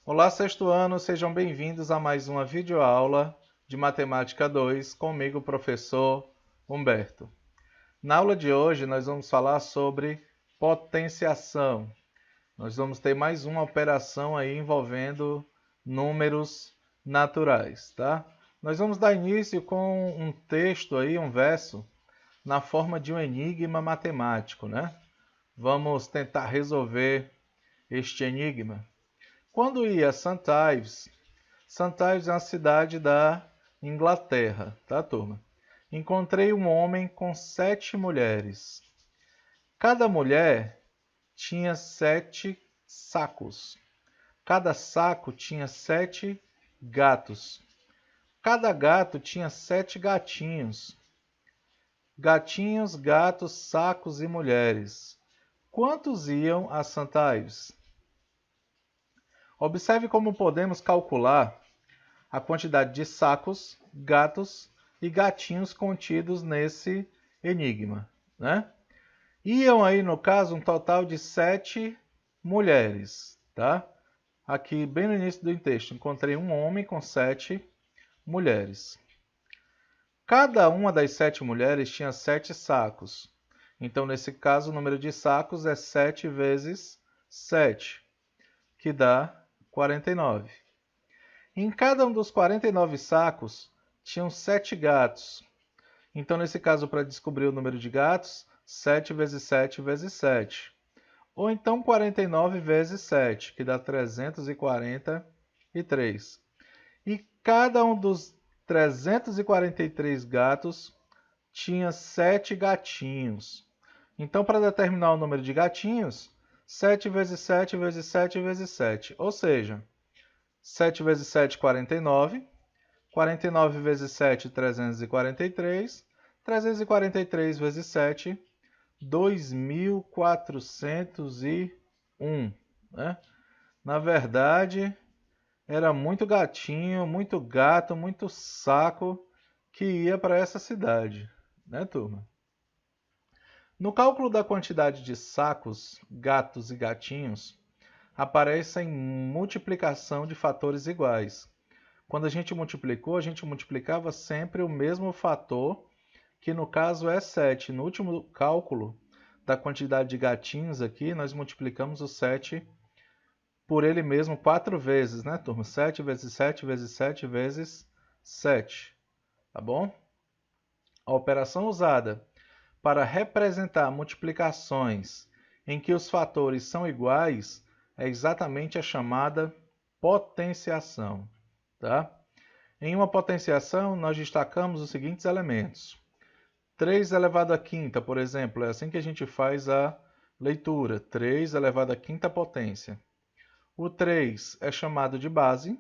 Olá, sexto ano, sejam bem-vindos a mais uma videoaula de Matemática 2 comigo, professor Humberto. Na aula de hoje, nós vamos falar sobre potenciação. Nós vamos ter mais uma operação aí envolvendo números naturais, tá? Nós vamos dar início com um texto aí, um verso, na forma de um enigma matemático, né? Vamos tentar resolver este enigma. Quando ia a St. Ives, St. Ives é uma cidade da Inglaterra, tá, turma? Encontrei um homem com 7 mulheres. Cada mulher tinha 7 sacos. Cada saco tinha 7 gatos. Cada gato tinha 7 gatinhos. Gatinhos, gatos, sacos e mulheres. Quantos iam a St. Ives? Observe como podemos calcular a quantidade de sacos, gatos e gatinhos contidos nesse enigma, né? Iam aí, no caso, um total de 7 mulheres, tá? Aqui, bem no início do texto, encontrei um homem com 7 mulheres. Cada uma das 7 mulheres tinha 7 sacos. Então, nesse caso, o número de sacos é 7 vezes 7, que dá 49. Em cada um dos 49 sacos, tinham 7 gatos. Então, nesse caso, para descobrir o número de gatos, 7 vezes 7 vezes 7. Ou então 49 vezes 7, que dá 343. E cada um dos 343 gatos tinha 7 gatinhos. Então, para determinar o número de gatinhos, 7 vezes 7 vezes 7 vezes 7. Ou seja, 7 vezes 7, 49. 49 vezes 7, 343. 343 vezes 7, 2.401. Né? Na verdade, era muito gatinho, muito gato, muito saco que ia para essa cidade, né, turma? No cálculo da quantidade de sacos, gatos e gatinhos, aparece a multiplicação de fatores iguais. Quando a gente multiplicou, a gente multiplicava sempre o mesmo fator, que no caso é 7. No último cálculo da quantidade de gatinhos aqui, nós multiplicamos o 7 por ele mesmo 4 vezes, né, turma? 7 vezes 7 vezes 7 vezes 7, tá bom? A operação usada para representar multiplicações em que os fatores são iguais é exatamente a chamada potenciação, tá? Em uma potenciação, nós destacamos os seguintes elementos. 3 elevado à quinta, por exemplo, é assim que a gente faz a leitura. 3 elevado à quinta potência. O 3 é chamado de base.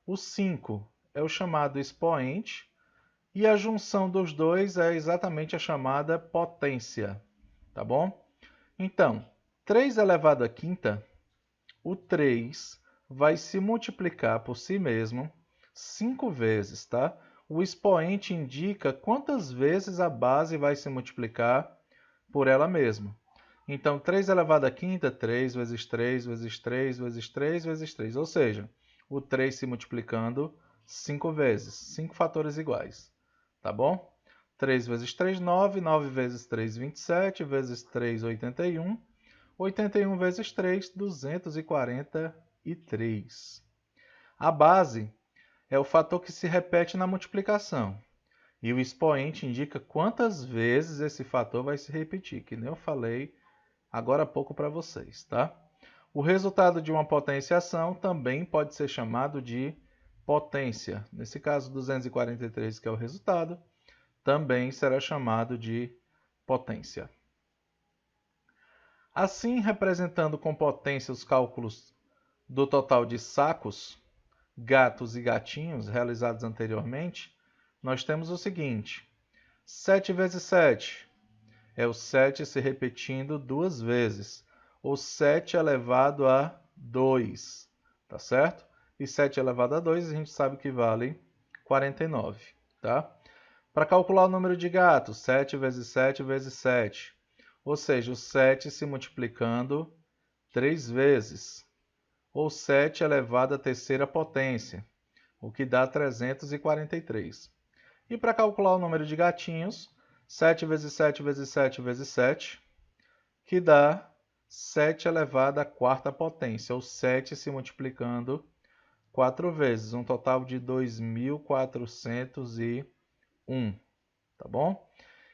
O 5 é o chamado expoente. E a junção dos dois é exatamente a chamada potência. Tá bom? Então, 3 elevado à quinta, o 3 vai se multiplicar por si mesmo 5 vezes, tá? O expoente indica quantas vezes a base vai se multiplicar por ela mesma. Então, 3 elevado à quinta, 3 vezes 3 vezes 3 vezes 3 vezes 3. Ou seja, o 3 se multiplicando 5 vezes, 5 fatores iguais. Tá bom? 3 vezes 3, 9. 9 vezes 3, 27. Vezes 3, 81. 81 vezes 3, 243. A base é o fator que se repete na multiplicação. E o expoente indica quantas vezes esse fator vai se repetir, que nem eu falei agora há pouco para vocês, tá? O resultado de uma potenciação também pode ser chamado de potência. Nesse caso, 243, que é o resultado, também será chamado de potência. Assim, representando com potência os cálculos do total de sacos, gatos e gatinhos realizados anteriormente, nós temos o seguinte: 7 vezes 7 é o 7 se repetindo duas vezes, ou 7 elevado a 2, tá certo? E 7 elevado a 2 a gente sabe que vale 49, tá? Para calcular o número de gatos, 7 vezes 7 vezes 7, ou seja, o 7 se multiplicando 3 vezes, ou 7 elevado à terceira potência, o que dá 343. E para calcular o número de gatinhos, 7 vezes 7 vezes 7 vezes 7, que dá 7 elevado à quarta potência, ou 7 se multiplicando 4 vezes, um total de 2.401, tá bom?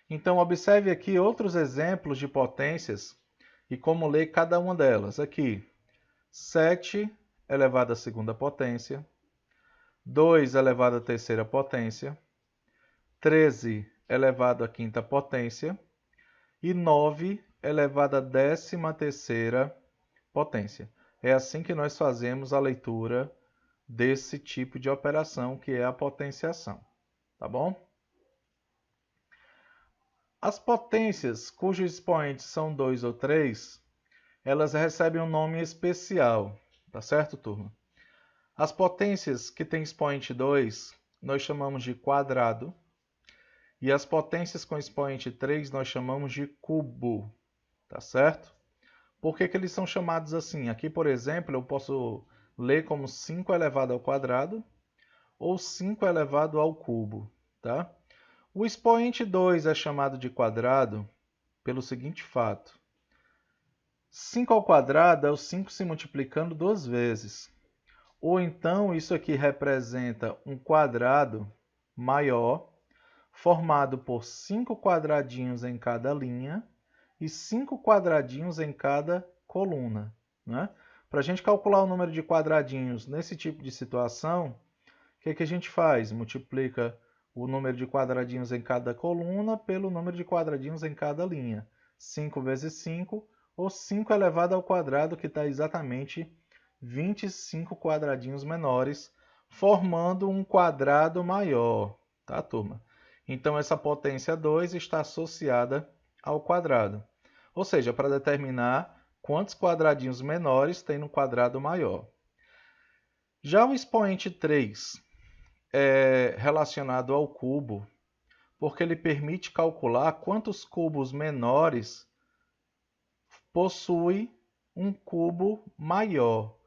Então, observe aqui outros exemplos de potências e como ler cada uma delas. Aqui, 7 elevado à segunda potência, 2 elevado à terceira potência, 13 elevado à quinta potência e 9 elevado à 13ª potência. É assim que nós fazemos a leitura desse tipo de operação, que é a potenciação. Tá bom? As potências cujos expoentes são 2 ou 3, elas recebem um nome especial. Tá certo, turma? As potências que têm expoente 2, nós chamamos de quadrado. E as potências com expoente 3, nós chamamos de cubo. Tá certo? Por que eles são chamados assim? Aqui, por exemplo, eu posso ler como 5 elevado ao quadrado ou 5 elevado ao cubo. Tá? O expoente 2 é chamado de quadrado pelo seguinte fato. 5 ao quadrado é o 5 se multiplicando 2 vezes. Ou então, isso aqui representa um quadrado maior, formado por 5 quadradinhos em cada linha e 5 quadradinhos em cada coluna. Né? Para a gente calcular o número de quadradinhos nesse tipo de situação, o que a gente faz? Multiplica o número de quadradinhos em cada coluna pelo número de quadradinhos em cada linha. 5 vezes 5, ou 5 elevado ao quadrado, que está exatamente 25 quadradinhos menores, formando um quadrado maior. Tá, turma? Então, essa potência 2 está associada ao quadrado. Ou seja, para determinar quantos quadradinhos menores tem no quadrado maior. Já o expoente 3 é relacionado ao cubo, porque ele permite calcular quantos cubos menores possui um cubo maior.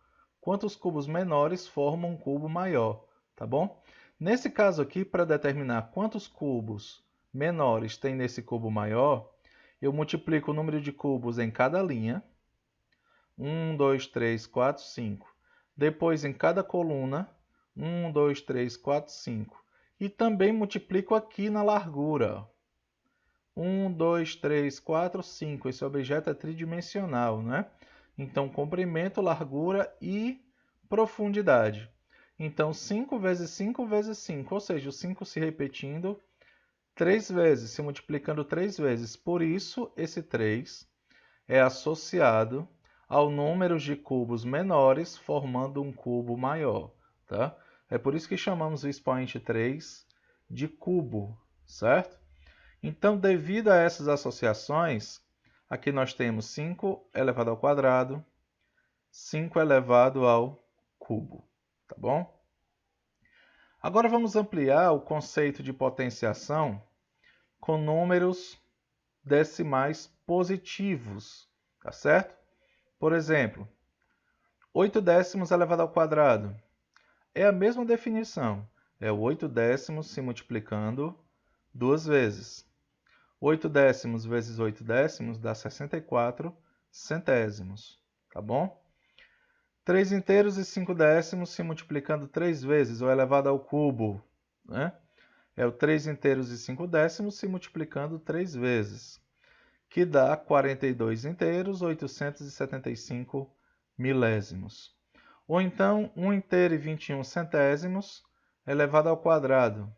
Quantos cubos menores formam um cubo maior, tá bom? Nesse caso aqui, para determinar quantos cubos menores tem nesse cubo maior, eu multiplico o número de cubos em cada linha. 1, 2, 3, 4, 5. Depois, em cada coluna, 1, 2, 3, 4, 5. E também multiplico aqui na largura. 1, 2, 3, 4, 5. Esse objeto é tridimensional, né? Então, comprimento, largura e profundidade. Então, 5 vezes 5 vezes 5, ou seja, o 5 se repetindo 3 vezes, se multiplicando 3 vezes. Por isso, esse 3 é associado ao número de cubos menores, formando um cubo maior. Tá? É por isso que chamamos o expoente 3 de cubo, certo? Então, devido a essas associações, aqui nós temos 5 elevado ao quadrado, 5 elevado ao cubo, tá bom? Agora vamos ampliar o conceito de potenciação com números decimais positivos, tá certo? Por exemplo, 8 décimos elevado ao quadrado é a mesma definição, é o 8 décimos se multiplicando 2 vezes. 8 décimos vezes 8 décimos dá 64 centésimos, tá bom? 3 inteiros e 5 décimos se multiplicando 3 vezes, ou elevado ao cubo, né? É o 3 inteiros e 5 décimos se multiplicando 3 vezes, que dá 42 inteiros, 875 milésimos. Ou então, 1 inteiro e 21 centésimos elevado ao quadrado.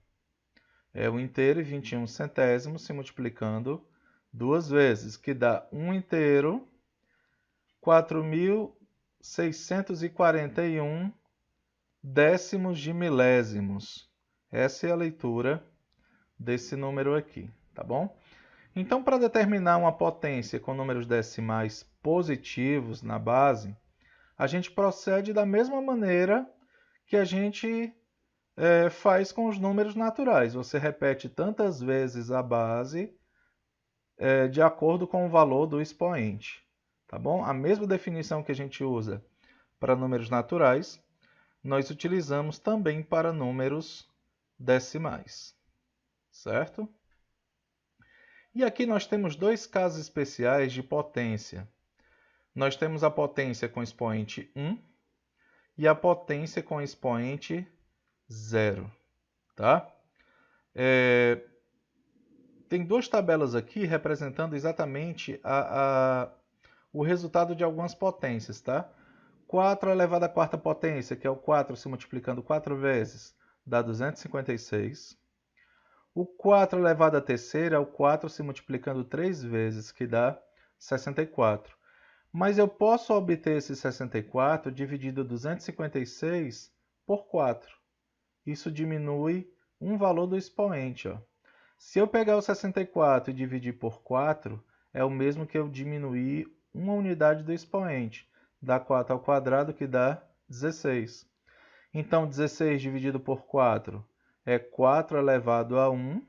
É 1 inteiro e 21 centésimos se multiplicando 2 vezes, que dá 1 inteiro, 4.641 décimos de milésimos. Essa é a leitura desse número aqui, tá bom? Então, para determinar uma potência com números decimais positivos na base, a gente procede da mesma maneira que a gente faz com os números naturais. Você repete tantas vezes a base de acordo com o valor do expoente. Tá bom? A mesma definição que a gente usa para números naturais, nós utilizamos também para números decimais, certo? E aqui nós temos dois casos especiais de potência. Nós temos a potência com expoente 1 e a potência com expoente 0, tá? Tem duas tabelas aqui representando exatamente o resultado de algumas potências, tá? 4 elevado à quarta potência, que é o 4 se multiplicando 4 vezes, dá 256. O 4 elevado à terceira é o 4 se multiplicando 3 vezes, que dá 64. Mas eu posso obter esse 64 dividido 256 por 4. Isso diminui um valor do expoente. Ó. Se eu pegar o 64 e dividir por 4, é o mesmo que eu diminuir uma unidade do expoente. Dá 4 ao quadrado, que dá 16. Então, 16 dividido por 4 é 4 elevado a 1,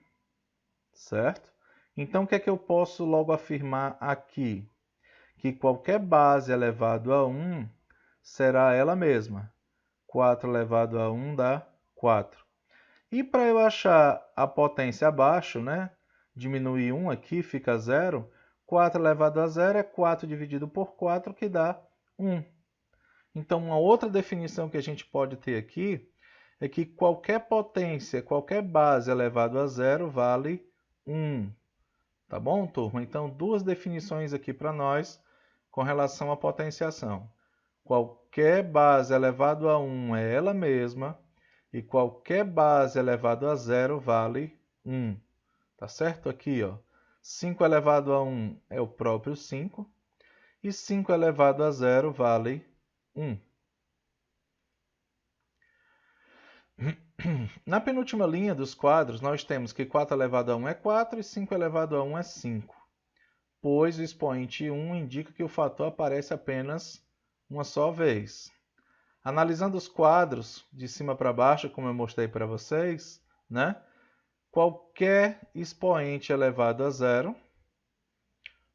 certo? Então, o que é que eu posso logo afirmar aqui? Que qualquer base elevado a 1 será ela mesma. 4 elevado a 1 dá 4. E para eu achar a potência abaixo, né? Diminuir 1 aqui, fica 0. 4 elevado a 0 é 4 dividido por 4, que dá 1. Então, uma outra definição que a gente pode ter aqui é que qualquer potência, qualquer base elevado a 0 vale 1. Tá bom, turma? Então, duas definições aqui para nós com relação à potenciação. Qualquer base elevado a 1 é ela mesma e qualquer base elevado a 0 vale 1. Tá certo? Aqui, ó, 5 elevado a 1 é o próprio 5 e 5 elevado a 0 vale 1. Na penúltima linha dos quadros, nós temos que 4 elevado a 1 é 4 e 5 elevado a 1 é 5, pois o expoente 1 indica que o fator aparece apenas uma só vez. Analisando os quadros de cima para baixo, como eu mostrei para vocês, né? Qualquer expoente elevado a 0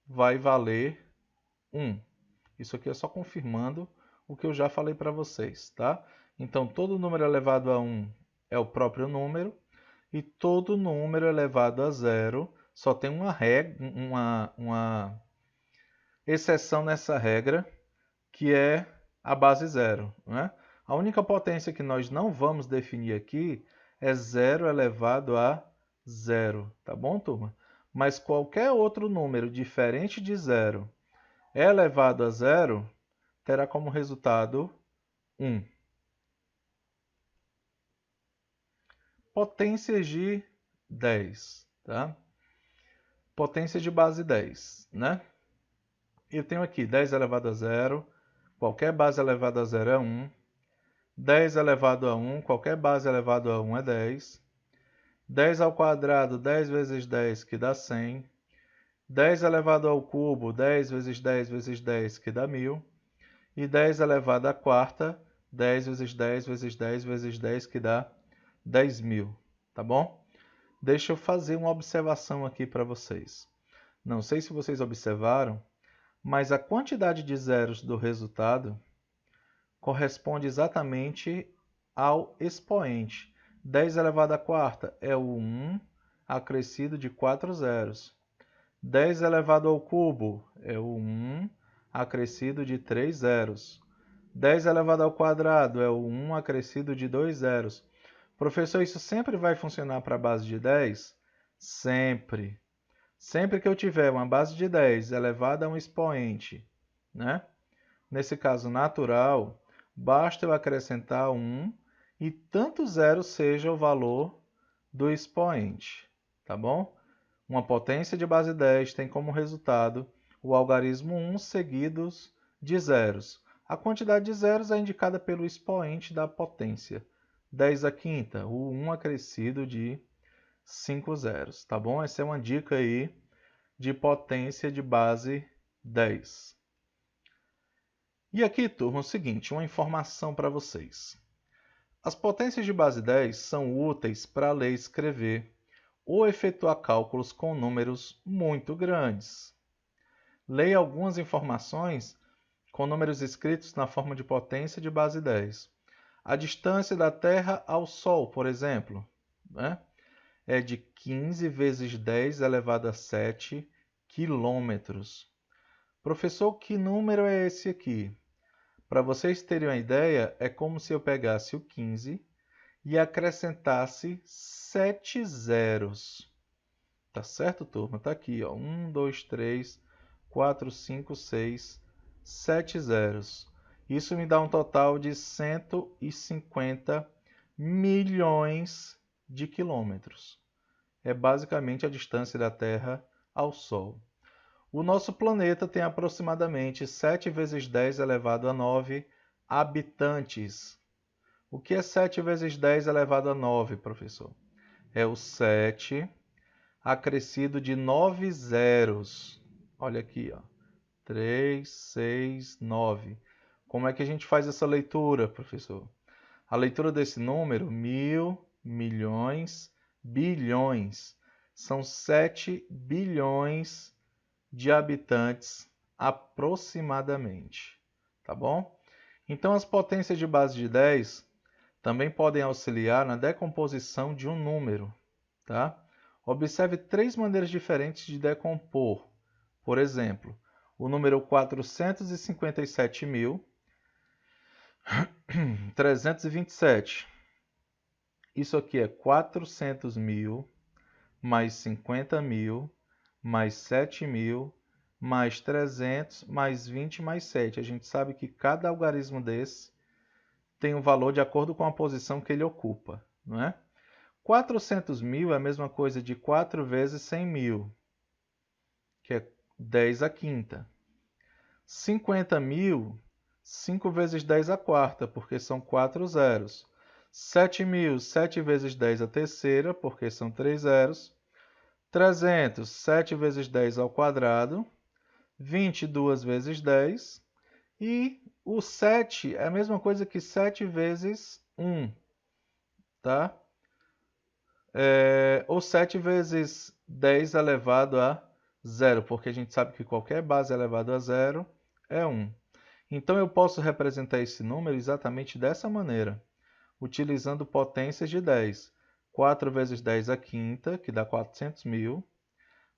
vai valer 1. Isso aqui é só confirmando o que eu já falei para vocês, tá? Então, todo número elevado a 1 é o próprio número e todo número elevado a 0 só tem uma exceção nessa regra, que é a base 0. Né? A única potência que nós não vamos definir aqui é 0 elevado a 0, tá bom, turma? Mas qualquer outro número diferente de 0 elevado a 0 terá como resultado 1. Potências de 10, tá? Potência de base 10, né? Eu tenho aqui 10 elevado a 0, qualquer base elevada a 0 é 1. 10 elevado a 1, qualquer base elevado a 1 é 10. 10 ao quadrado, 10 vezes 10, que dá 100. 10 elevado ao cubo, 10 vezes 10 vezes 10, que dá 1000. E 10 elevado à quarta, 10 vezes 10 vezes 10 vezes 10, que dá 10.000. Tá bom? Deixa eu fazer uma observação aqui para vocês. Não sei se vocês observaram, mas a quantidade de zeros do resultado corresponde exatamente ao expoente. 10 elevado à quarta é o 1 acrescido de 4 zeros. 10 elevado ao cubo é o 1 acrescido de 3 zeros. 10 elevado ao quadrado é o 1 acrescido de 2 zeros. Professor, isso sempre vai funcionar para a base de 10? Sempre. Sempre que eu tiver uma base de 10 elevada a um expoente, né? Nesse caso natural, basta eu acrescentar 1 e tanto zero seja o valor do expoente, tá bom? Uma potência de base 10 tem como resultado o algarismo 1 seguidos de zeros. A quantidade de zeros é indicada pelo expoente da potência. 10 à quinta, o 1 acrescido de 5 zeros, tá bom? Essa é uma dica aí de potência de base 10. E aqui, turma, o seguinte, uma informação para vocês. As potências de base 10 são úteis para ler e escrever ou efetuar cálculos com números muito grandes. Leia algumas informações com números escritos na forma de potência de base 10. A distância da Terra ao Sol, por exemplo, né, é de 15 vezes 10 elevado a 7 quilômetros. Professor, que número é esse aqui? Para vocês terem uma ideia, é como se eu pegasse o 15 e acrescentasse 7 zeros. Tá certo, turma? Tá aqui, ó. 1, 2, 3, 4, 5, 6, 7 zeros. Isso me dá um total de 150 milhões de quilômetros. É basicamente a distância da Terra ao Sol. O nosso planeta tem aproximadamente 7 vezes 10 elevado a 9 habitantes. O que é 7 vezes 10 elevado a 9, professor? É o 7 acrescido de 9 zeros. Olha aqui, ó. 3, 6, 9. Como é que a gente faz essa leitura, professor? A leitura desse número, 1000, milhões, bilhões. São 7 bilhões de habitantes aproximadamente, tá bom? Então as potências de base de 10 também podem auxiliar na decomposição de um número, tá? Observe 3 maneiras diferentes de decompor. Por exemplo, o número 457.327. Isso aqui é 400.000 mais 50.000 mais 7.000 mais 300 mais 20 mais 7. A gente sabe que cada algarismo desse tem um valor de acordo com a posição que ele ocupa, não é? 400.000 é a mesma coisa de 4 vezes 100.000, que é 10 à quinta. 50.000, 5 vezes 10 à quarta, porque são 4 zeros. 7.000, 7 vezes 10 à terceira, porque são 3 zeros. 300, 7 vezes 10 ao quadrado. 22 vezes 10. E o 7 é a mesma coisa que 7 vezes 1, tá? Ou 7 vezes 10 elevado a 0, porque a gente sabe que qualquer base elevado a 0 é 1. Então eu posso representar esse número exatamente dessa maneira, utilizando potências de 10. 4 vezes 10 à quinta, que dá 400.000,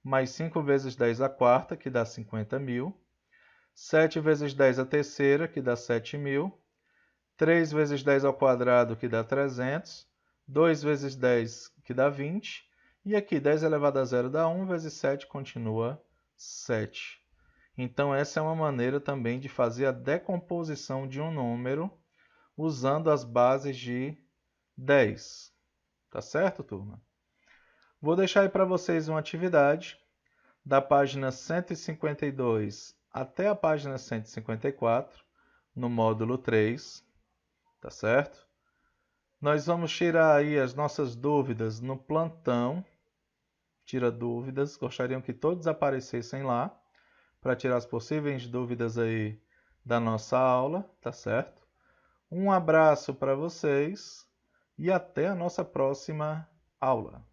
mais 5 vezes 10 à quarta, que dá 50.000, 7 vezes 10 à terceira, que dá 7.000, 3 vezes 10 ao quadrado, que dá 300, 2 vezes 10, que dá 20, e aqui 10 elevado a 0 dá 1, vezes 7 continua 7. Então essa é uma maneira também de fazer a decomposição de um número usando as bases de 10. Tá certo, turma? Vou deixar aí para vocês uma atividade da página 152 até a página 154, no módulo 3, tá certo? Nós vamos tirar aí as nossas dúvidas no plantão. Tira dúvidas, gostariam que todos aparecessem lá para tirar as possíveis dúvidas aí da nossa aula, tá certo? Um abraço para vocês e até a nossa próxima aula.